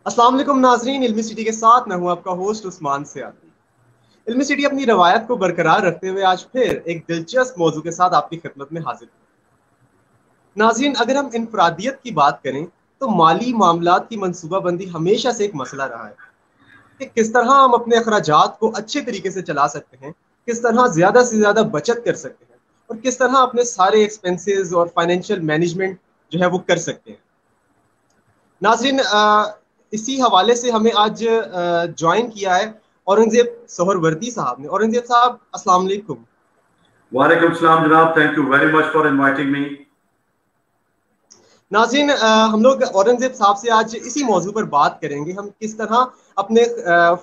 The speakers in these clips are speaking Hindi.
अस्सलाम वालेकुम नाजरीन, इल्मी सिटी के साथ मैं हूं आपका होस्ट उस्मान सियादी। इल्मी सिटी अपनी रवायत को बरकरार रखते हुए आज फिर एक दिलचस्प मौजू के साथ आपकी खिदमत में हाजिर हूं। नाजरीन, अगर हम इनफरादियत की बात करें तो माली मामलात की मनसूबाबंदी हमेशा से एक मसला रहा है कि किस तरह हम अपने अखराजात को अच्छे तरीके से चला सकते हैं, किस तरह ज्यादा से ज्यादा बचत कर सकते हैं और किस तरह अपने सारे एक्सपेंसेस और फाइनेंशियल मैनेजमेंट जो है वो कर सकते हैं। नाजरीन, इसी हवाले से हमें आज ज्वाइन किया है औरंगजेब सोहरवर्दी साहब ने। औरंगजेब साहब, अस्सलाम वालेकुम। वालेकुम सलाम जनाब, thank you very much for inviting me. नाज़रीन, हम लोग औरंगजेब साहब से आज इसी मौजू पर बात करेंगे, हम किस तरह अपने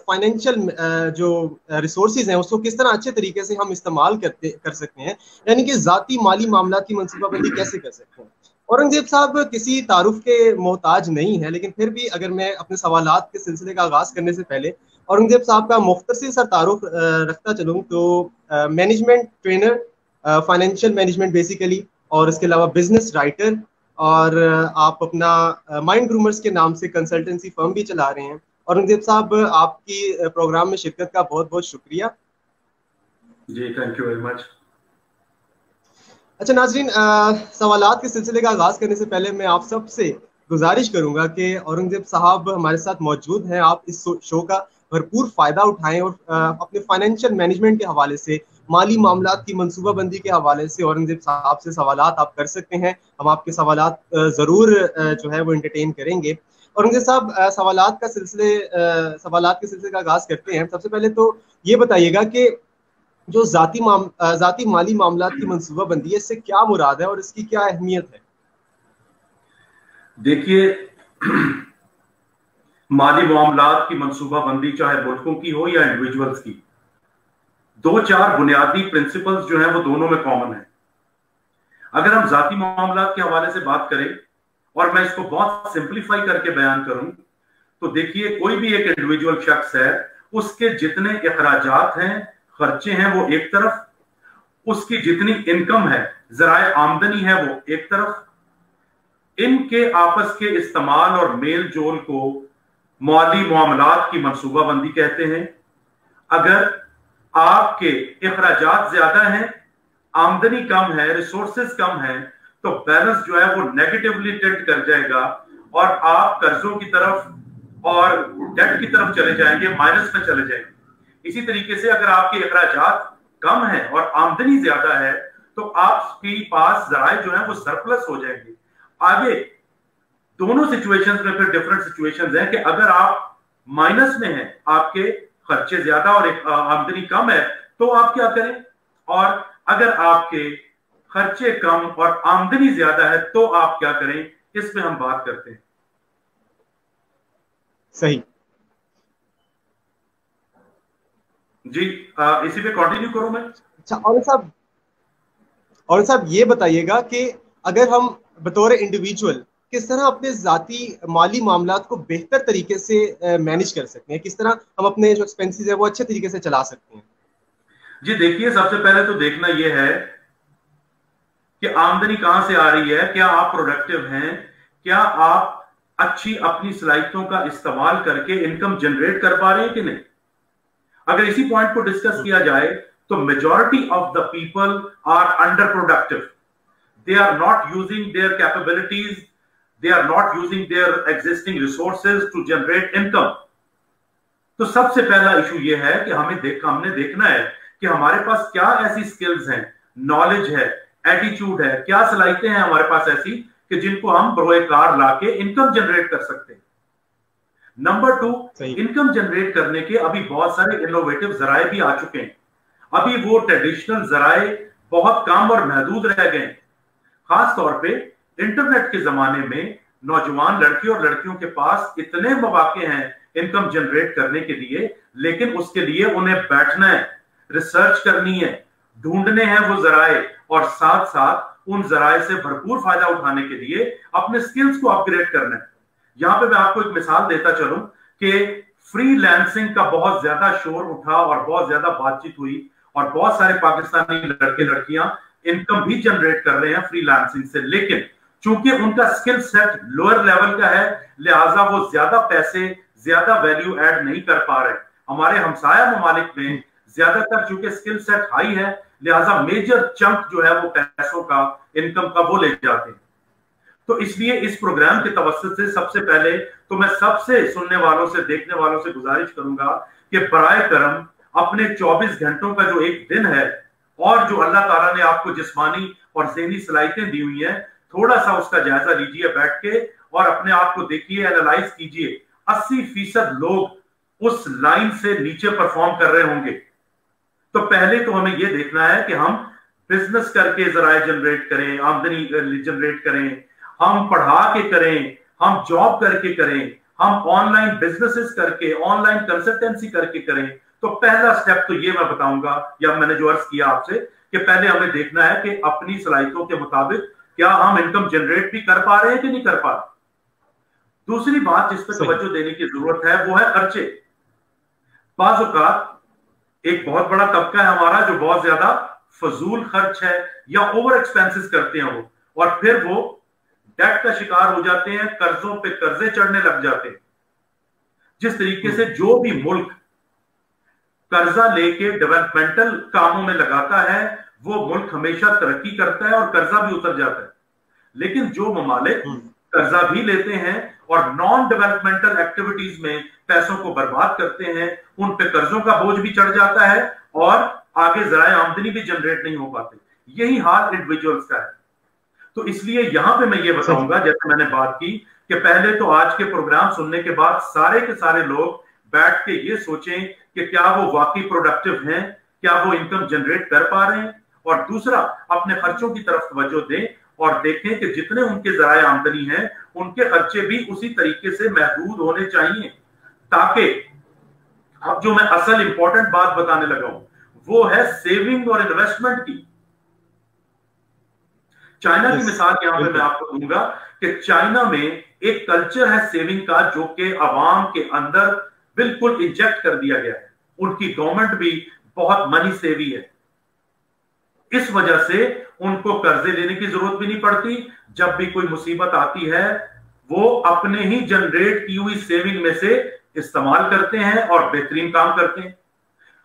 फाइनेंशियल जो रिसोर्सेज हैं उसको किस तरह अच्छे तरीके से हम इस्तेमाल कर सकते हैं, यानी कि ज़ाती माली मामला की मनसूबाबंदी कैसे कर सकते हैं। औरंगजेब साहब किसी तारुफ के मोहताज नहीं है, लेकिन फिर भी अगर मैं अपने सवालात के सिलसिले का आगाज़ करने से पहले औरंगजेब साहब का मुख्तसर सा तारुफ रखता चलूँ तो management trainer, financial management basically, और इसके अलावा बिजनेस राइटर, और आप अपना माइंड ग्रूमर्स के नाम से कंसल्टेंसी फर्म भी चला रहे हैं। औरंगजेब साहब, आपकी प्रोग्राम में शिरकत का बहुत बहुत शुक्रिया। जी, थैंक यू वेरी मच। अच्छा नाजरीन, सवालात के सिलसिले का आगाज करने से पहले मैं आप सबसे गुजारिश करूंगा कि औरंगजेब साहब हमारे साथ मौजूद हैं, आप इस शो का भरपूर फायदा उठाएं और अपने फाइनेंशियल मैनेजमेंट के हवाले से, माली मामलात की मनसूबाबंदी के हवाले से औरंगजेब साहब से सवालात आप कर सकते हैं। हम आपके सवालात जरूर जो है वो एंटरटेन करेंगे। औरंगजेब साहब, सवालात के सिलसिले का आगाज करते हैं। सबसे पहले तो ये बताइएगा कि जो जाती माली मामलात की मनसूबाबंदी है, इससे क्या मुराद है और इसकी क्या अहमियत है? देखिए, माली मामलात की मनसूबाबंदी चाहे मुल्कों की हो या इंडिविजुअल्स की, दो चार बुनियादी प्रिंसिपल्स जो हैं वो दोनों में कॉमन है। अगर हम जाती मामलात के हवाले से बात करें और मैं इसको बहुत सिंप्लीफाई करके बयान करूं तो देखिए, कोई भी एक इंडिविजुअल शख्स है, उसके जितने अखराजात हैं, खर्चे हैं, वो एक तरफ, उसकी जितनी इनकम है, जराए आमदनी है, वो एक तरफ, इनके आपस के इस्तेमाल और मेल जोल को माली मामलात की मनसूबाबंदी कहते हैं। अगर आपके अखराजात ज्यादा हैं, आमदनी कम है, रिसोर्सेज कम है, तो बैलेंस जो है वो नेगेटिवली टिल्ट कर जाएगा और आप कर्जों की तरफ और डेट की तरफ चले जाएंगे, माइनस में चले जाएंगे। इसी तरीके से अगर आपके अखराजात कम है और आमदनी ज्यादा है तो आपके पास जराए जो है वो सरप्लस हो जाएंगे। आगे दोनों सिचुएशंस में फिर डिफरेंट सिचुएशंस हैं कि अगर आप माइनस में हैं, आपके खर्चे ज्यादा और आमदनी कम है, तो आप क्या करें, और अगर आपके खर्चे कम और आमदनी ज्यादा है तो आप क्या करें, इस पे हम बात करते हैं। सही जी, इसी पे कंटिन्यू करूं मैं। अच्छा, और साहब ये बताइएगा कि अगर हम बतौर इंडिविजुअल किस तरह अपने जाती माली मामलात को बेहतर तरीके से मैनेज कर सकते हैं, किस तरह हम अपने जो एक्सपेंसेस है वो अच्छे तरीके से चला सकते हैं। जी देखिए, सबसे पहले तो देखना यह है कि आमदनी कहां से आ रही है, क्या आप प्रोडक्टिव हैं, क्या आप अच्छी अपनी सलाहियतों का इस्तेमाल करके इनकम जनरेट कर पा रहे हैं कि नहीं। अगर इसी पॉइंट को डिस्कस किया जाए तो majority of the people are under productive, they are not using their capabilities, they are not using their existing resources to generate income. तो सबसे पहला इशू यह है कि हमने देखना है कि हमारे पास क्या ऐसी स्किल्स हैं, नॉलेज है, एटीट्यूड है, क्या सलाहियतें हैं हमारे पास ऐसी कि जिनको हम बरोए कार लाके इनकम जनरेट कर सकते हैं। नंबर 2, इनकम जनरेट करने के अभी बहुत सारे इनोवेटिव जराए भी आ चुके हैं। अभी वो ट्रेडिशनल जराए बहुत कम और महदूद रह गए। खास तौर पे इंटरनेट के जमाने में नौजवान लड़की और लड़कियों के पास इतने मौके हैं इनकम जनरेट करने के लिए, लेकिन उसके लिए उन्हें बैठना है, रिसर्च करनी है, ढूंढने हैं वो जराए, और साथ साथ उन जराए से भरपूर फायदा उठाने के लिए अपने स्किल्स को अपग्रेड करना है। यहां पे मैं आपको एक मिसाल देता चलूं कि फ्रीलांसिंग का बहुत ज्यादा शोर उठा और बहुत ज्यादा बातचीत हुई और बहुत सारे पाकिस्तानी लड़के लड़कियां इनकम भी जनरेट कर रहे हैं फ्रीलांसिंग से, लेकिन चूंकि उनका स्किल सेट लोअर लेवल का है, लिहाजा वो ज्यादा पैसे, ज्यादा वैल्यू ऐड नहीं कर पा रहे। हमारे हमसाया ममालिक में ज्यादातर चूंकि स्किल सेट हाई है, लिहाजा मेजर चंक जो है वो पैसों का, इनकम का, वो ले जाते हैं। तो इसलिए इस प्रोग्राम के तवस्सुत से सबसे पहले तो मैं सबसे सुनने वालों से, देखने वालों से गुजारिश करूंगा कि बराए करम अपने 24 घंटों का जो एक दिन है, और जो अल्लाह ताला ने आपको जिस्मानी और ज़हनी सलाहियतें दी हुई हैं, थोड़ा सा उसका जायजा लीजिए बैठ के और अपने आप को देखिए, एनालाइज कीजिए। 80% लोग उस लाइन से नीचे परफॉर्म कर रहे होंगे। तो पहले तो हमें यह देखना है कि हम बिजनेस करके जराए जनरेट करें, आमदनी जनरेट करें, हम पढ़ा के करें, हम जॉब करके करें, हम ऑनलाइन बिजनेसेस करके, ऑनलाइन कंसल्टेंसी करके करें। तो पहला स्टेप तो ये मैं बताऊंगा, या मैंने जो अर्ज किया आपसे, कि पहले हमें देखना है कि अपनी सलाहियतों के मुताबिक क्या हम इनकम जनरेट भी कर पा रहे हैं कि नहीं कर पा रहे। दूसरी बात जिस पर तवज्जो देने की जरूरत है वो है खर्चे। बाज़ औक़ात एक बहुत बड़ा तबका है हमारा जो बहुत ज्यादा फजूल खर्च है या ओवर एक्सपेंसेस करते हैं वो, और फिर वो डेट का शिकार हो जाते हैं, कर्जों पे कर्जे चढ़ने लग जाते हैं। जिस तरीके से जो भी मुल्क कर्जा लेके डेवलपमेंटल कामों में लगाता है, वो मुल्क हमेशा तरक्की करता है और कर्जा भी उतर जाता है। लेकिन जो ममालिक कर्जा भी लेते हैं और नॉन डेवलपमेंटल एक्टिविटीज में पैसों को बर्बाद करते हैं, उन पे कर्जों का बोझ भी चढ़ जाता है और आगे जराए आमदनी भी जनरेट नहीं हो पाते। यही हाल इंडिविजुअल्स का है। तो इसलिए यहां पे मैं ये बताऊंगा, जैसे मैंने बात की, कि पहले तो आज के प्रोग्राम सुनने के बाद सारे के सारे लोग बैठ के ये सोचें कि क्या वो वाकई प्रोडक्टिव हैं, क्या वो इनकम जनरेट कर पा रहे हैं, और दूसरा अपने खर्चों की तरफ तवज्जो दें और देखें कि जितने उनके जराए आमदनी हैं उनके खर्चे भी उसी तरीके से महदूद होने चाहिए, ताकि अब जो मैं असल इंपॉर्टेंट बात बताने लगा हूं वो है सेविंग और इन्वेस्टमेंट की। चाइना की मिसाल यहां पे मैं आपको दूंगा कि चाइना में एक कल्चर है सेविंग का जो कि अवाम के अंदर बिल्कुल इंजेक्ट कर दिया गया है। उनकी गवर्नमेंट भी बहुत मनी सेवी है, इस वजह से उनको कर्जे लेने की जरूरत भी नहीं पड़ती। जब भी कोई मुसीबत आती है वो अपने ही जनरेट की हुई सेविंग में से इस्तेमाल करते हैं और बेहतरीन काम करते हैं।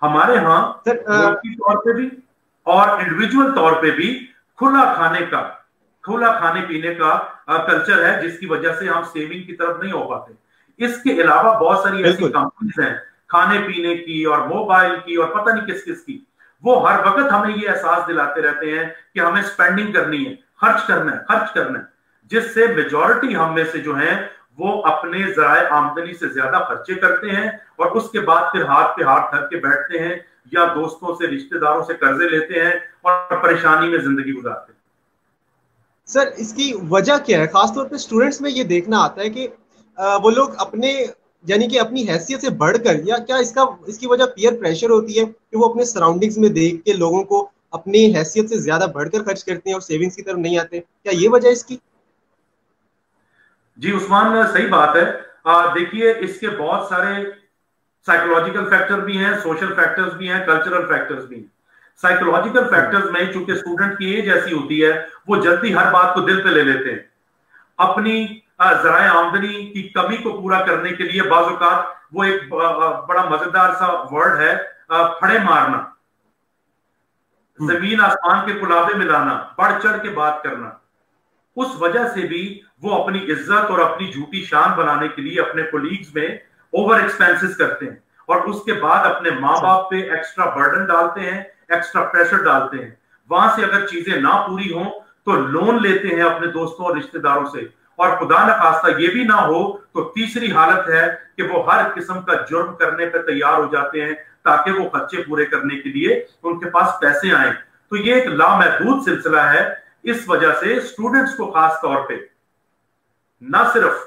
हमारे यहाँ मुल्की तौर पे भी और इंडिविजुअल तौर पे भी खुला खाने पीने का कल्चर है, जिसकी वजह से हम सेविंग की तरफ नहीं हो पाते। इसके अलावा बहुत सारी ऐसी कंपनीज हैं खाने पीने की और मोबाइल की और पता नहीं किस किस की, वो हर वक्त हमें ये एहसास दिलाते रहते हैं कि हमें स्पेंडिंग करनी है, खर्च करना है, जिससे मेजॉरिटी हम में से जो है वो अपने जराए आमदनी से ज्यादा खर्चे करते हैं और उसके बाद फिर हाथ पे हाथ धर के बैठते हैं या दोस्तों से, रिश्तेदारों से कर्जे लेते हैं और परेशानी में जिंदगी गुजारते हैं। सर, इसकी वजह क्या है? खासतौर पे स्टूडेंट्स में ये देखना आता है कि वो लोग अपने, यानी कि अपनी हैसियत से बढ़कर, या क्या इसकी वजह पीयर प्रेशर होती है कि वो अपने सराउंडिंग्स में देख के लोगों को अपनी हैसियत से ज्यादा बढ़कर खर्च करते हैं और सेविंग्स की तरफ नहीं आते? क्या ये वजह इसकी? जी उस्मान, सही बात है। देखिए, इसके बहुत सारे साइकोलॉजिकल फैक्टर भी हैं, सोशल फैक्टर्स भी हैं, कल्चरल फैक्टर्स भी हैं। साइकोलॉजिकल फैक्टर्स में चूंकि स्टूडेंट की एज ऐसी होती है, वो जल्दी हर बात को दिल पे ले लेते हैं। अपनी जराए आमदनी की कमी को पूरा करने के लिए बाज़ औक़ात वो एक बड़ा मजेदार सा वर्ड है, फड़े मारना, जमीन आसमान के कुलाबे मिलाना, बढ़ चढ़ के बात करना। उस वजह से भी वो अपनी इज्जत और अपनी झूठी शान बनाने के लिए अपने कोलीग्स में ओवर एक्सपेंसेस करते हैं और उसके बाद अपने माँ बाप पे एक्स्ट्रा बर्डन डालते हैं, एक्स्ट्रा प्रेशर डालते हैं। वहां से अगर चीजें ना पूरी हों तो लोन लेते हैं अपने दोस्तों और रिश्तेदारों से, और खुदा न खास्ता ये भी ना हो तो तीसरी हालत है कि वो हर किस्म का जुर्म करने पर तैयार हो जाते हैं ताकि वो खर्चे पूरे करने के लिए उनके पास पैसे आए। तो ये एक लामहदूद सिलसिला है। इस वजह से स्टूडेंट्स को खास तौर पे ना सिर्फ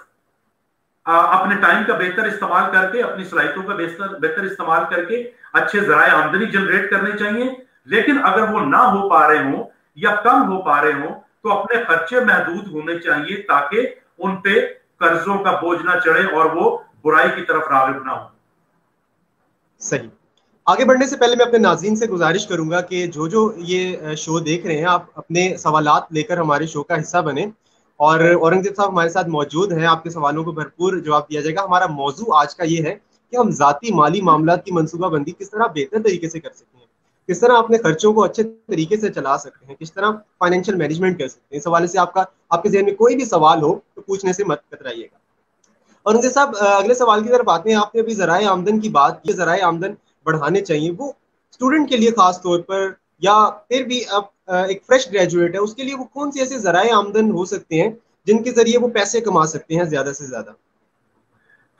अपने टाइम का बेहतर इस्तेमाल करके, अपनी सलाहियतों का बेहतर इस्तेमाल करके अच्छे जराए आमदनी जनरेट करने चाहिए, लेकिन अगर वो ना हो पा रहे हो या कम हो पा रहे हो तो अपने खर्चे महदूद होने चाहिए ताकि उन पे कर्जों का बोझ ना चढ़े और वो बुराई की तरफ राग़िब ना हो। सही। आगे बढ़ने से पहले मैं अपने नाज़रीन से गुजारिश करूंगा कि जो ये शो देख रहे हैं, आप अपने सवालात लेकर हमारे शो का हिस्सा बने और औरंगजेब साहब हमारे साथ मौजूद हैं, आपके सवालों को भरपूर जवाब दिया जाएगा। हमारा मौजू आज का ये है कि हम जाती माली मामलात की मंसूबाबंदी किस तरह बेहतर तरीके से कर सकते हैं, किस तरह अपने खर्चों को अच्छे तरीके से चला सकते हैं, किस तरह फाइनेंशियल मैनेजमेंट कर सकते हैं। इस हवाले से आपके जहन में कोई भी सवाल हो तो पूछने से मत कतराइएगा। औरंगजेब साहब, अगले सवाल की तरफ आते हैं। आपने अभी ज़राए आमदन की बात की, ज़राए आमदन बढ़ाने चाहिए, वो स्टूडेंट के लिए खास तौर पर, या फिर भी अब एक फ्रेश ग्रेजुएट है उसके लिए वो कौन सी ऐसे ज़राए आमदन हो सकते हैं जिनके जरिए वो पैसे कमा सकते हैं ज्यादा से ज्यादा?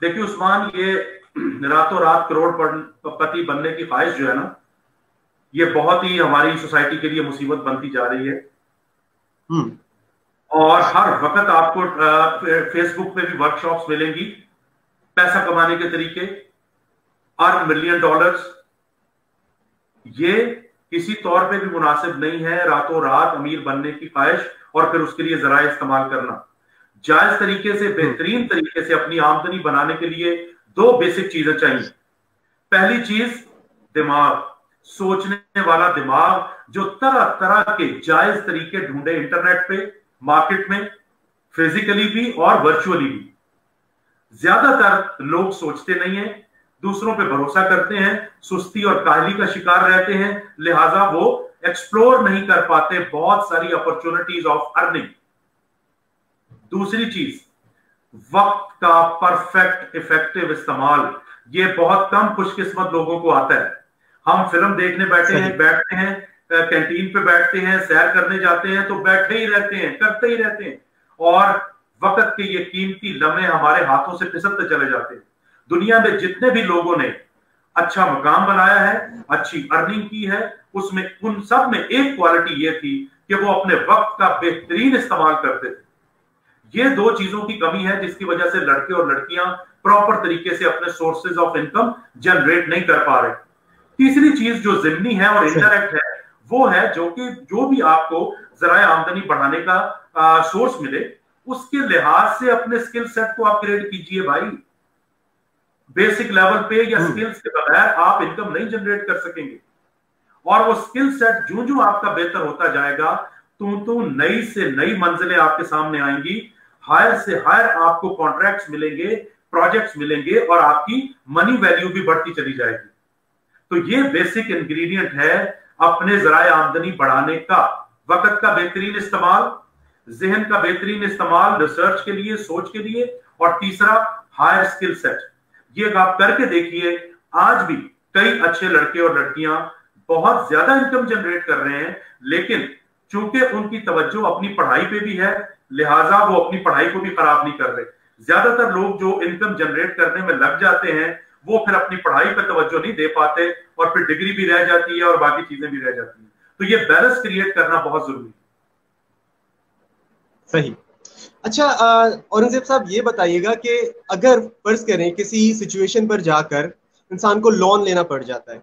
देखिए उस्मान, ये रातों रात करोड़पति बनने की ख्वाहिश जो है ना, ये बहुत ही हमारी सोसाइटी के लिए मुसीबत बनती जा रही है। और हर वक्त आपको फेसबुक पे भी वर्कशॉप्स मिलेंगी, पैसा कमाने के तरीके, अर्न $1 मिलियन। ये किसी तौर पे भी मुनासिब नहीं है रातों रात अमीर बनने की ख्वाहिश और फिर उसके लिए जराए इस्तेमाल करना। जायज तरीके से, बेहतरीन तरीके से अपनी आमदनी बनाने के लिए 2 बेसिक चीजें चाहिए। पहली चीज दिमाग, सोचने वाला दिमाग जो तरह तरह के जायज तरीके ढूंढे इंटरनेट पे, मार्केट में, फिजिकली भी और वर्चुअली भी। ज्यादातर लोग सोचते नहीं है, दूसरों पे भरोसा करते हैं, सुस्ती और काहली का शिकार रहते हैं, लिहाजा वो एक्सप्लोर नहीं कर पाते बहुत सारी अपॉर्चुनिटीज ऑफ अर्निंग। दूसरी चीज, वक्त का परफेक्ट इफेक्टिव इस्तेमाल। ये बहुत कम खुशकिस्मत लोगों को आता है। हम फिल्म देखने बैठते हैं, कैंटीन पे बैठते हैं, सैर करने जाते हैं तो बैठे ही रहते हैं, करते ही रहते हैं, और वक्त के ये कीमती लम्हे हमारे हाथों से फिसलते चले जाते हैं। दुनिया में जितने भी लोगों ने अच्छा मकाम बनाया है, अच्छी अर्निंग की है, उसमें उन सब में एक क्वालिटी ये थी कि वो अपने वक्त का बेहतरीन इस्तेमाल करते थे। ये 2 चीजों की कमी है जिसकी वजह से लड़के और लड़कियां प्रॉपर तरीके से अपने सोर्सेज ऑफ इनकम जनरेट नहीं कर पा रहे। तीसरी चीज जो जिम्नी है और इंडायरेक्ट है, वो है जो भी आपको जराए आमदनी बढ़ाने का सोर्स मिले, उसके लिहाज से अपने स्किल सेट को अपग्रेड कीजिए भाई। बेसिक लेवल पे या स्किल्स के बगैर आप इनकम नहीं जनरेट कर सकेंगे। और वो स्किल सेट जो आपका बेहतर होता जाएगा, तो नई से नई मंजिलें आपके सामने आएंगी, हायर से हायर आपको कॉन्ट्रैक्ट्स मिलेंगे, प्रोजेक्ट्स मिलेंगे और आपकी मनी वैल्यू भी बढ़ती चली जाएगी। तो ये बेसिक इंग्रेडिएंट है अपने जराए आमदनी बढ़ाने का। वक्त का बेहतरीन इस्तेमाल, जहन का बेहतरीन इस्तेमाल रिसर्च के लिए, सोच के लिए, और तीसरा हायर स्किल सेट। ये आप करके देखिए, आज भी कई अच्छे लड़के और लड़कियां बहुत ज्यादा इनकम जनरेट कर रहे हैं, लेकिन चूंकि उनकी तवज्जो अपनी पढ़ाई पे भी है, लिहाजा वो अपनी पढ़ाई को भी खराब नहीं कर रहे। ज्यादातर लोग जो इनकम जनरेट करने में लग जाते हैं, वो फिर अपनी पढ़ाई पर तवज्जो नहीं दे पाते और फिर डिग्री भी रह जाती है और बाकी चीजें भी रह जाती हैं। तो ये बैलेंस क्रिएट करना बहुत जरूरी है। सही। अच्छा, औरंगजेब साहब ये बताइएगा कि अगर फर्ज करें किसी सिचुएशन पर जाकर इंसान को लोन लेना पड़ जाता है,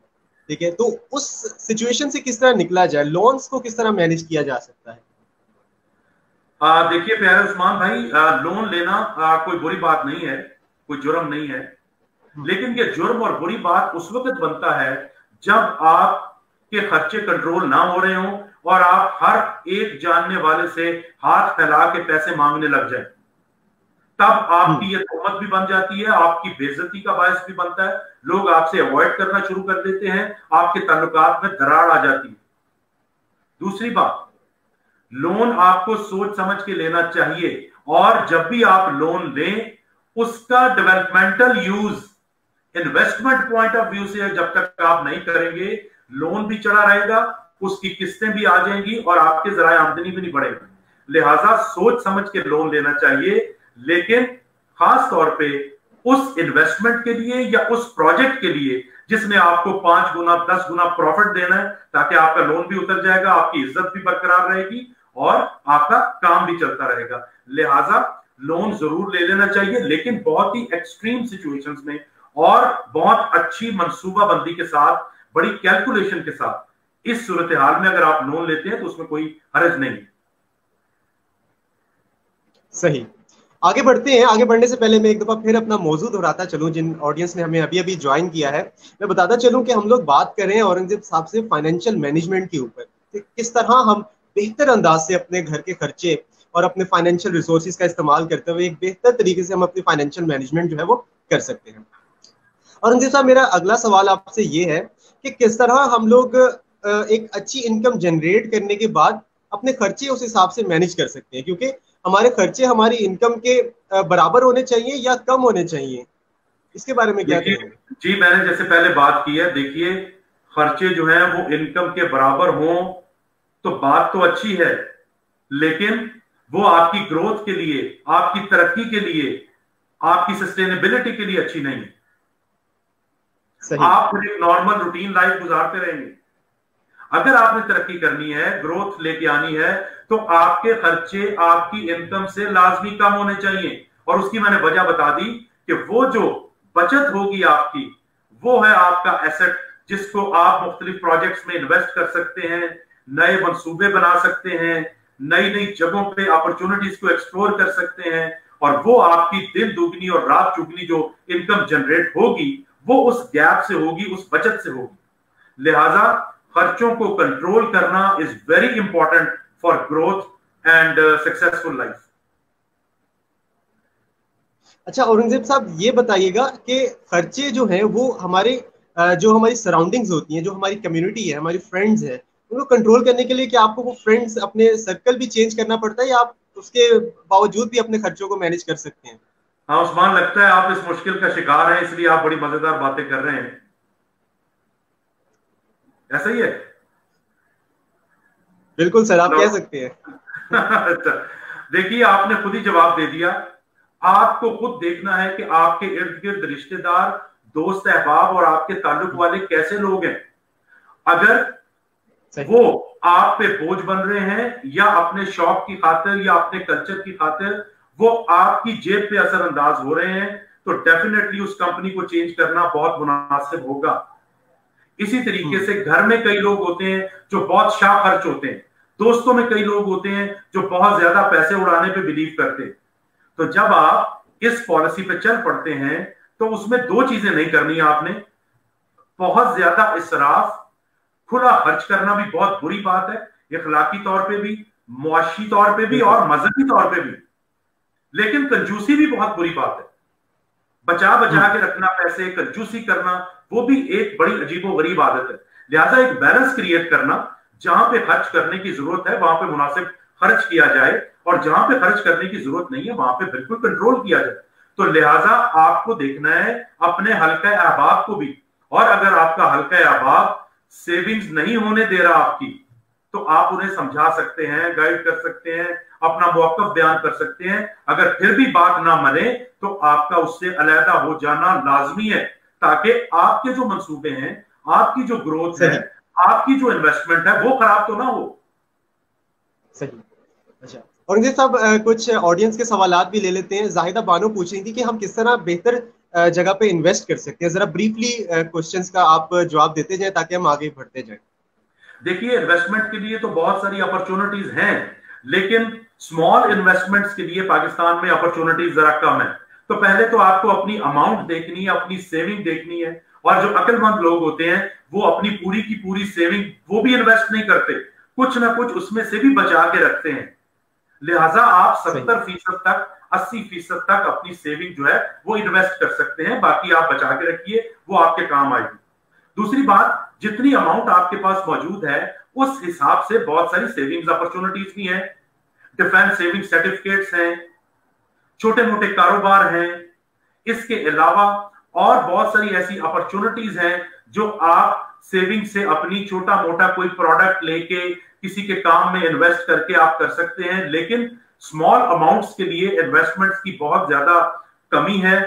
ठीक है, तो उस सिचुएशन से किस तरह निकला जाए, लोन्स को किस तरह मैनेज किया जा सकता है? देखिए प्यारे उस्मान भाई, लोन लेना कोई बुरी बात नहीं है, कोई जुर्म नहीं है, लेकिन ये जुर्म और बुरी बात उस वक्त बनता है जब आपके खर्चे कंट्रोल ना हो रहे हों और आप हर एक जानने वाले से हाथ फैला के पैसे मांगने लग जाए। तब आपकी ये तोहमत भी बन जाती है, आपकी बेइज्जती का बायस भी बनता है, लोग आपसे अवॉइड करना शुरू कर देते हैं, आपके ताल्लुकात में दरार आ जाती है। दूसरी बात, लोन आपको सोच समझ के लेना चाहिए, और जब भी आप लोन लें उसका developmental use, investment point of view से जब तक आप नहीं करेंगे, लोन भी चढ़ा रहेगा, उसकी किस्तें भी आ जाएंगी और आपके जराए आमदनी भी नहीं बढ़ेगी। लिहाजा सोच समझ के लोन लेना चाहिए, लेकिन खास तौर पे उस इन्वेस्टमेंट के लिए या उस प्रोजेक्ट के लिए जिसमें आपको 5 गुना 10 गुना प्रॉफिट देना है, ताकि आपका लोन भी उतर जाएगा, आपकी इज्जत भी बरकरार रहेगी और आपका काम भी चलता रहेगा। लिहाजा लोन जरूर ले लेना चाहिए, लेकिन बहुत ही एक्सट्रीम सिचुएशंस में और बहुत अच्छी मंसूबाबंदी के साथ, बड़ी कैलकुलेशन के साथ। इस सूरत हाल में अगर आप लोन लेते हैं तो उसमें कोई हर्ज नहीं। सही। आगे बढ़ते हैं। आगे बढ़ने से पहले मैं एक दफा फिर अपना मौजू दोहराता चलूं, जिन ऑडियंस ने हमें अभी अभी ज्वाइन किया है, मैं बताता चलूं कि हम लोग बात कर रहे हैं औरंगजेब साहब से फाइनेंशियल मैनेजमेंट के ऊपर, किस तरह हम बेहतर अंदाज से अपने घर के खर्चे और अपने फाइनेंशियल रिसोर्सेज का इस्तेमाल करते हुए एक बेहतर तरीके से हम अपनी फाइनेंशियल मैनेजमेंट जो है वो कर सकते हैं। और रंजीत साहब, मेरा अगला सवाल आपसे ये है कि किस तरह हम लोग एक अच्छी इनकम जनरेट करने के बाद अपने खर्चे उस हिसाब से मैनेज कर सकते हैं, क्योंकि हमारे खर्चे हमारी इनकम के बराबर होने चाहिए या कम होने चाहिए, इसके बारे में क्या कहेंगे? जी, मैंने जैसे पहले बात की है, देखिए खर्चे जो है वो इनकम के बराबर हों तो बात तो अच्छी है, लेकिन वो आपकी ग्रोथ के लिए, आपकी तरक्की के लिए, आपकी सस्टेनेबिलिटी के लिए अच्छी नहीं है। आप फिर एक नॉर्मल रूटीन लाइफ गुजारते रहेंगे। अगर आपने तरक्की करनी है, ग्रोथ लेके आनी है, तो आपके खर्चे आपकी इनकम से लाजमी कम होने चाहिए। और उसकी मैंने वजह बता दी कि वो जो बचत होगी आपकी, वो है आपका एसेट, जिसको आप मुख्तलिफ प्रोजेक्ट्स में इन्वेस्ट कर सकते हैं, नए मंसूबे बना सकते हैं, नई नई जगहों पे अपॉर्चुनिटीज को एक्सप्लोर कर सकते हैं, और वो आपकी दिन दुगनी और रात चुगनी जो इनकम जनरेट होगी वो उस गैप से होगी, उस बचत से होगी। लिहाजा खर्चों को कंट्रोल करना is very important for growth and successful life. अच्छा औरंगजेब साहब, ये बताइएगा कि खर्चे जो हैं वो हमारे जो हमारी सराउंडिंग्स होती हैं, जो हमारी कम्युनिटी है, हमारी फ्रेंड्स हैं, उनको कंट्रोल करने के लिए क्या आपको वो फ्रेंड्स, अपने सर्कल भी चेंज करना पड़ता है, या आप उसके बावजूद भी अपने खर्चों को मैनेज कर सकते हैं? हाँ उस्मान, लगता है आप इस मुश्किल का शिकार हैं, इसलिए आप बड़ी मजेदार बातें कर रहे हैं, ऐसा ही है? बिल्कुल सर, आप कह सकते हैं। अच्छा, देखिए आपने खुद ही जवाब दे दिया। आपको खुद देखना है कि आपके इर्द गिर्द रिश्तेदार, दोस्त, अहबाब और आपके ताल्लुक वाले कैसे लोग हैं। अगर वो आप पे बोझ बन रहे हैं, या अपने शौक की खातिर या अपने कल्चर की खातिर वो आपकी जेब पे असरअंदाज हो रहे हैं, तो डेफिनेटली उस कंपनी को चेंज करना बहुत मुनासिब होगा। इसी तरीके से घर में कई लोग होते हैं जो बहुत शाह खर्च होते हैं, दोस्तों में कई लोग होते हैं जो बहुत ज्यादा पैसे उड़ाने पे बिलीव करते हैं। तो जब आप इस पॉलिसी पे चल पड़ते हैं तो उसमें दो चीजें नहीं करनी आपने। बहुत ज्यादा इसराफ, खुला खर्च करना भी बहुत बुरी बात है, इखलाकी तौर पे भी, मुआशी तौर पे भी और मजहबी तौर पे भी। लेकिन कंजूसी भी बहुत बुरी बात है, बचा बचा के रखना पैसे, कंजूसी करना, वो भी एक बड़ी अजीबोगरीब आदत है। लिहाजा एक बैलेंस क्रिएट करना, जहां पे खर्च करने की जरूरत है वहां पे मुनासिब खर्च किया जाए, और जहां पे खर्च करने की जरूरत नहीं है वहां पे बिल्कुल कंट्रोल किया जाए। तो लिहाजा आपको देखना है अपने हल्का अहबाब को भी, और अगर आपका हल्का अहबाब सेविंग्स नहीं होने दे रहा आपकी, तो आप उन्हें समझा सकते हैं, गाइड कर सकते हैं, अपना मौक़िफ़ बयान कर सकते हैं। अगर फिर भी बात ना माने तो आपका उससे अलहदा हो जाना लाजमी है, ताकि आपके जो मंसूबे हैं, आपकी जो ग्रोथ है, आपकी जो इन्वेस्टमेंट है, वो खराब तो ना हो। सही। अच्छा औरंगजेब साहब, कुछ ऑडियंस के सवालात भी ले लेते हैं। जाहिदा बानो पूछ रही थी कि हम किस तरह बेहतर जगह पे इन्वेस्ट कर सकते हैं। जरा ब्रीफली क्वेश्चंस का आप जवाब देते जाएं ताकि हम आगे बढ़ते जाएं। देखिए, इन्वेस्टमेंट के लिए तो बहुत सारी अपॉर्चुनिटीज हैं, लेकिन स्मॉल इन्वेस्टमेंट्स के लिए पाकिस्तान में अपॉर्चुनिटीज जरा कम है। तो पहले तो आपको अपनी अमाउंट देखनी है, अपनी सेविंग देखनी है, और जो अक्लमंद लोग होते हैं वो अपनी पूरी की पूरी सेविंग वो भी इन्वेस्ट नहीं करते, कुछ ना कुछ उसमें से भी बचा के रखते हैं। लिहाजा आप 70% तक, 80% तक अपनी सेविंग जो है वो इन्वेस्ट कर सकते हैं, बाकी आप बचा के रखिए, वो आपके काम आएगी। दूसरी बात, जितनी अमाउंट आपके पास मौजूद है उस हिसाब से बहुत सारी सेविंग्स अपॉर्चुनिटीज भी हैं। डिफेंस सेविंग सर्टिफिकेट्स हैं, छोटे मोटे कारोबार हैं, इसके अलावा और बहुत सारी ऐसी अपॉर्चुनिटीज हैं जो आप सेविंग से अपनी छोटा मोटा कोई प्रोडक्ट लेके किसी के काम में इन्वेस्ट करके आप कर सकते हैं। लेकिन स्मॉल अमाउंट्स के लिए इन्वेस्टमेंट्स की बहुत ज्यादा कमी है।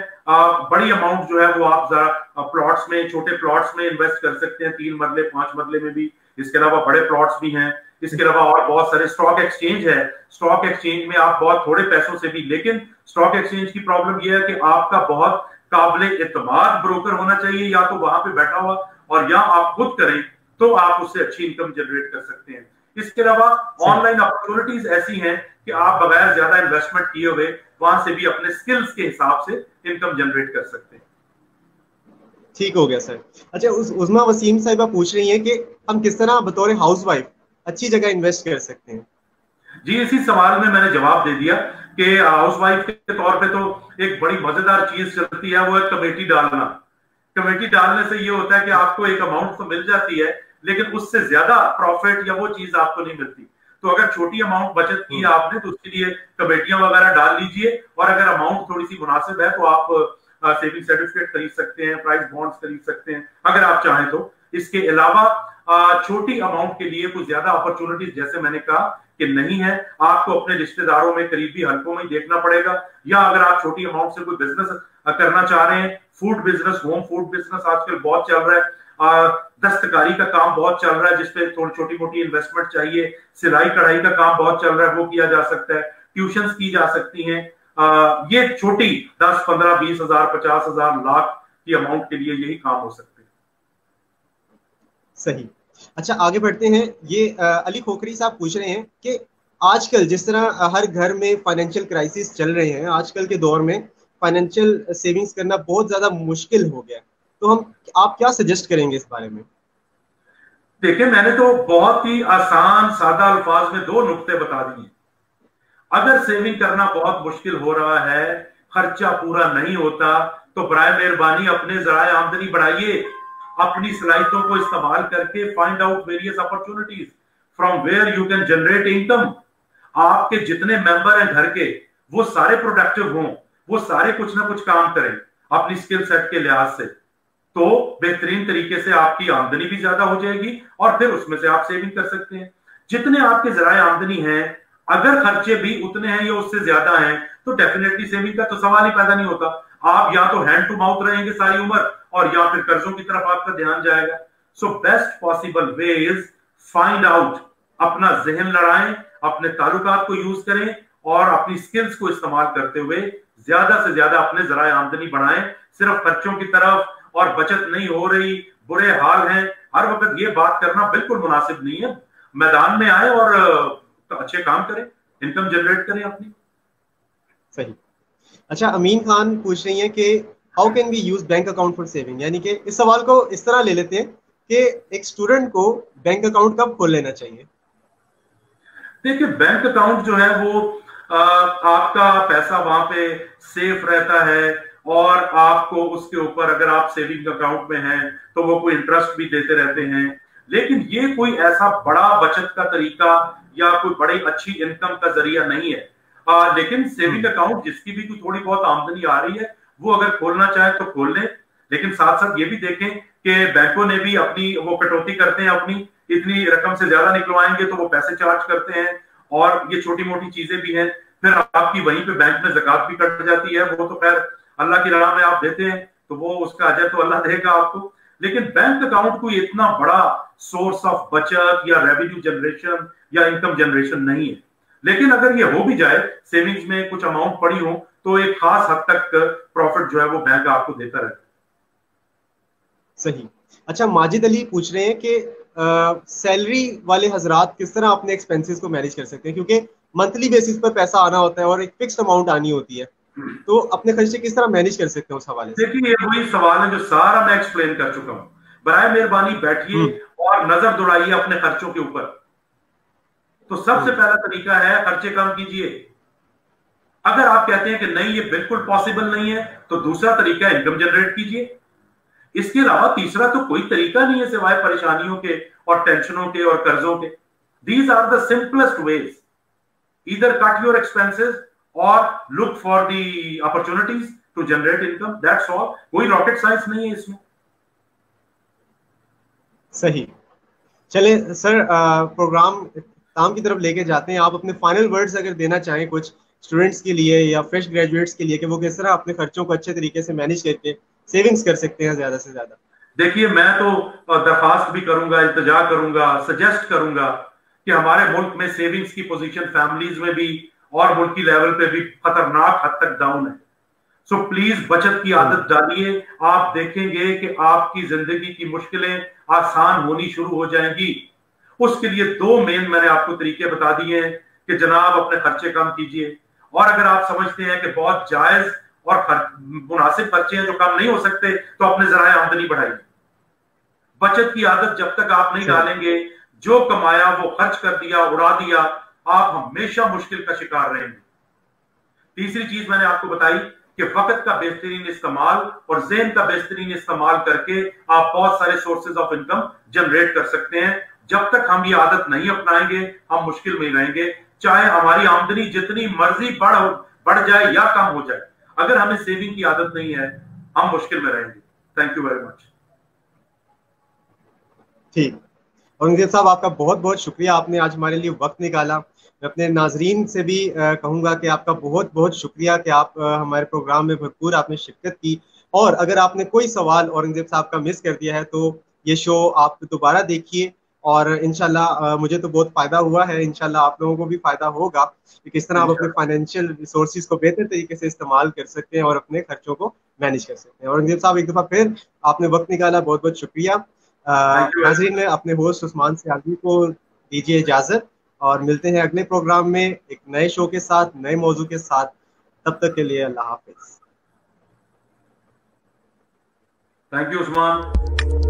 बड़ी अमाउंट जो है वो आप जरा प्लॉट्स में, छोटे प्लॉट्स में इन्वेस्ट कर सकते हैं, 3 मरले 5 मरले में भी। इसके अलावा बड़े प्लॉट्स भी हैं। इसके अलावा और बहुत सारे स्टॉक एक्सचेंज है, स्टॉक एक्सचेंज में आप बहुत थोड़े पैसों से भी, लेकिन स्टॉक एक्सचेंज की प्रॉब्लम यह है कि आपका बहुत काबिल एतमाद ब्रोकर होना चाहिए, या तो वहां पे बैठा हुआ, और या आप खुद करें तो आप उससे अच्छी इनकम जनरेट कर सकते हैं। इसके अलावा ऑनलाइन अपॉर्चुनिटीज ऐसी हैं कि आप बगैर ज्यादा इन्वेस्टमेंट किए हुए वहां से भी अपने स्किल्स के हिसाब से इनकम जनरेट कर सकते हैं। ठीक हो गया सर। अच्छा, उस्मा वसीम साहिबा पूछ रही हैं कि हम किस तरह बतौर हाउसवाइफ अच्छी जगह इन्वेस्ट कर सकते हैं। जी, इसी सवाल में मैंने जवाब दे दिया कि हाउसवाइफ के तौर पे तो एक बड़ी मजेदार चीज चलती है, वो है कमेटी डालना। कमेटी डालने से ये होता है कि आपको एक अमाउंट तो मिल जाती है, लेकिन उससे ज्यादा प्रॉफिट या वो चीज आपको नहीं मिलती। तो अगर छोटी अमाउंट बचत की है आपने, तो उसके लिए कमेटियां वगैरह डाल लीजिए, और अगर अमाउंट थोड़ी सी मुनासिब है तो आप सेविंग सर्टिफिकेट खरीद सकते हैं, प्राइस बॉन्ड्स खरीद सकते हैं अगर आप चाहें तो। इसके अलावा छोटी अमाउंट के लिए कुछ ज्यादा अपॉर्चुनिटीज, जैसे मैंने कहा कि नहीं है, आपको अपने रिश्तेदारों में, करीबी हलकों में देखना पड़ेगा, या अगर आप छोटी अमाउंट से कोई बिजनेस करना चाह रहे हैं, food business, home food business आजकल बहुत चल रहा है, दस्तकारी का काम बहुत चल रहा है जिसपे थोड़ी छोटी मोटी इन्वेस्टमेंट चाहिए, सिलाई कढ़ाई का काम बहुत चल रहा है, वो किया जा सकता है, ट्यूशंस की जा सकती हैं। ये छोटी 10, 15, 20 हजार, 50 हजार, लाख की अमाउंट के लिए यही काम हो सकते हैं। सही। अच्छा, आगे बढ़ते हैं। ये अली खोखरी साहब पूछ रहे हैं कि आजकल जिस तरह हर घर में फाइनेंशियल क्राइसिस चल रहे हैं, आजकल के दौर में फाइनेंशियल सेविंग्स करना बहुत ज्यादा मुश्किल हो गया, तो आप क्या सजेस्ट करेंगे इस बारे में? देखिए, मैंने तो बहुत ही आसान सादा अल्फाज में 2 नुक्ते बता दिए। अगर सेविंग करना बहुत मुश्किल हो रहा है, खर्चा पूरा नहीं होता, तो बराए मेहरबानी अपने जराए आमदनी बढ़ाइए, अपनी सलाहियतों को इस्तेमाल करके find out various opportunities from where you can generate income. आपके जितने मेंबर हैं घर के, वो सारे प्रोडक्टिव हों, वो सारे कुछ ना कुछ काम करें अपनी स्किल सेट के लिहाज से, तो बेहतरीन तरीके से आपकी आमदनी भी ज्यादा हो जाएगी, और फिर उसमें से आप सेविंग कर सकते हैं। जितने आपके जराए आमदनी हैं, अगर खर्चे भी उतने हैं या उससे ज्यादा हैं, तो डेफिनेटली सेविंग का तो सवाल ही पैदा नहीं होता। आप या तो हैंड टू माउथ रहेंगे सारी उम्र, और या फिर कर्जों की तरफ आपका ध्यान जाएगा। So best possible way is find out, अपना जहन लड़ाएं, अपने ताल्लुकात को यूज करें, और अपनी स्किल्स को इस्तेमाल करते हुए ज्यादा से ज्यादा अपने जराए आमदनी बढ़ाएं। सिर्फ खर्चों की तरफ और बचत नहीं हो रही, बुरे हाल हैं, हर वक्त ये बात करना बिल्कुल मुनासिब नहीं है। मैदान में आए और अच्छे काम करें, इनकम जनरेट करें अपनी। सही। अच्छा, अमीन खान पूछ रही हैं कि how can we use bank account for saving, यानी कि इस सवाल को इस तरह ले लेते हैं कि एक स्टूडेंट को बैंक अकाउंट कब खोल लेना चाहिए? देखिए, बैंक अकाउंट जो है वो आपका पैसा वहां पे सेफ रहता है, और आपको उसके ऊपर, अगर आप सेविंग अकाउंट में हैं तो वो कोई इंटरेस्ट भी देते रहते हैं। लेकिन ये कोई ऐसा बड़ा बचत का तरीका या कोई बड़ी अच्छी इनकम का जरिया नहीं है। लेकिन सेविंग अकाउंट जिसकी भी कोई थोड़ी बहुत आमदनी आ रही है, वो अगर खोलना चाहे तो खोल लें। लेकिन साथ साथ ये भी देखें कि बैंकों ने भी अपनी वो कटौती करते हैं, अपनी इतनी रकम से ज्यादा निकलवाएंगे तो वो पैसे चार्ज करते हैं, और ये छोटी मोटी चीजें भी हैं। फिर आपकी वहीं पे बैंक में ज़कात भी कट जाती है, वो तो खैर अल्लाह की राह में आप देते हैं तो वो उसका अजर तो अल्लाह देगा आपको। लेकिन बैंक अकाउंट कोई इतना बड़ा सोर्स ऑफ बचत या रेवेन्यू जनरेशन या इनकम जनरेशन नहीं है। लेकिन अगर ये हो भी जाए, सेविंग्स में कुछ अमाउंट पड़ी हो, तो एक खास हद तक प्रॉफिट जो है वो बैंक आपको देता रहता है। सही। अच्छा, माजिद अली पूछ रहे हैं कि सैलरी वाले हजरात किस तरह अपने एक्सपेंसेस को मैनेज कर सकते हैं, क्योंकि मंथली बेसिस पर पैसा आना होता है और एक फिक्स्ड अमाउंट आनी होती है, तो अपने खर्चे किस तरह मैनेज कर सकते हैं उस हवाले से? देखिए, ये वही सवाल है जो सारा मैं एक्सप्लेन कर चुका हूं। बराए मेहरबानी बैठिए और नजर दौड़ाइए अपने खर्चों के ऊपर। तो सबसे पहला तरीका है, खर्चे कम कीजिए। अगर आप कहते हैं कि नहीं ये बिल्कुल पॉसिबल नहीं है, तो दूसरा तरीका है इनकम जनरेट कीजिए। इसके अलावा तीसरा तो कोई तरीका नहीं है सिवाय परेशानियों के और टेंशनों के और कर्जों के। These are the simplest ways, either cut your expenses और look for the opportunities to generate income, that's all. कोई रॉकेट साइंस नहीं है इसमें। सही। चले सर, प्रोग्राम काम की तरफ लेके जाते हैं। आप अपने फाइनल वर्ड्स अगर देना चाहें कुछ स्टूडेंट्स के लिए या फ्रेश ग्रेजुएट्स के लिए, कि वो किस तरह अपने खर्चों को अच्छे तरीके से मैनेज करके सेविंग्स कर सकते हैं ज्यादा से ज्यादा। देखिए, मैं तो दरखास्त भी करूंगा, इल्तिजा करूंगा, सजेस्ट करूंगा कि हमारे मुल्क में सेविंग्स की पोजीशन फैमिलीज में भी और मुल्की लेवल पे भी खतरनाक हद तक डाउन है। सो प्लीज बचत की आदत डालिए। आप देखेंगे कि आपकी जिंदगी की मुश्किलें आसान होनी शुरू हो जाएंगी। उसके लिए 2 मेन मैंने आपको तरीके बता दिए हैं कि जनाब अपने खर्चे कम कीजिए, और अगर आप समझते हैं कि बहुत जायज और मुनासिब खर्चे हैं जो कम नहीं हो सकते, तो अपने जराए आमदनी बढ़ाइए। बचत की आदत जब तक आप नहीं डालेंगे, जो कमाया वो खर्च कर दिया, उड़ा दिया, आप हमेशा मुश्किल का शिकार रहेंगे। तीसरी चीज मैंने आपको बताई कि वक्त का बेहतरीन इस्तेमाल और ज़हन का बेहतरीन इस्तेमाल करके आप बहुत सारे सोर्सेज ऑफ इनकम जनरेट कर सकते हैं। जब तक हम ये आदत नहीं अपनाएंगे हम मुश्किल में रहेंगे, चाहे हमारी आमदनी जितनी मर्जी बढ़ जाए या कम हो जाए। अगर हमें सेविंग की आदत नहीं है हम मुश्किल में रहेंगे। Thank you very much. ठीक, औरंगजेब साहब आपका बहुत बहुत शुक्रिया, आपने आज हमारे लिए वक्त निकाला। मैं अपने नाजरीन से भी कहूँगा कि आपका बहुत बहुत शुक्रिया कि आप हमारे प्रोग्राम में भरपूर आपने शिरकत की। और अगर आपने कोई सवाल औरंगजेब साहब का मिस कर दिया है तो ये शो आप दोबारा देखिए, और इंशाल्लाह मुझे तो बहुत फ़ायदा हुआ है, इंशाल्लाह आप लोगों को भी फ़ायदा होगा कि किस तरह आप अपने फाइनेंशियल रिसोर्सेज को बेहतर तरीके से इस्तेमाल कर सकते हैं और अपने खर्चों को मैनेज कर सकते हैं। औरंगजेब साहब एक दफ़ा फिर आपने वक्त निकाला, बहुत बहुत शुक्रिया। नाजरीन में अपने होस्ट उस्मान सियालवी को दीजिए इजाजत, और मिलते हैं अगले प्रोग्राम में एक नए शो के साथ, नए मौजू के साथ। तब तक के लिए अल्लाह हाफिज। Thank you Usman.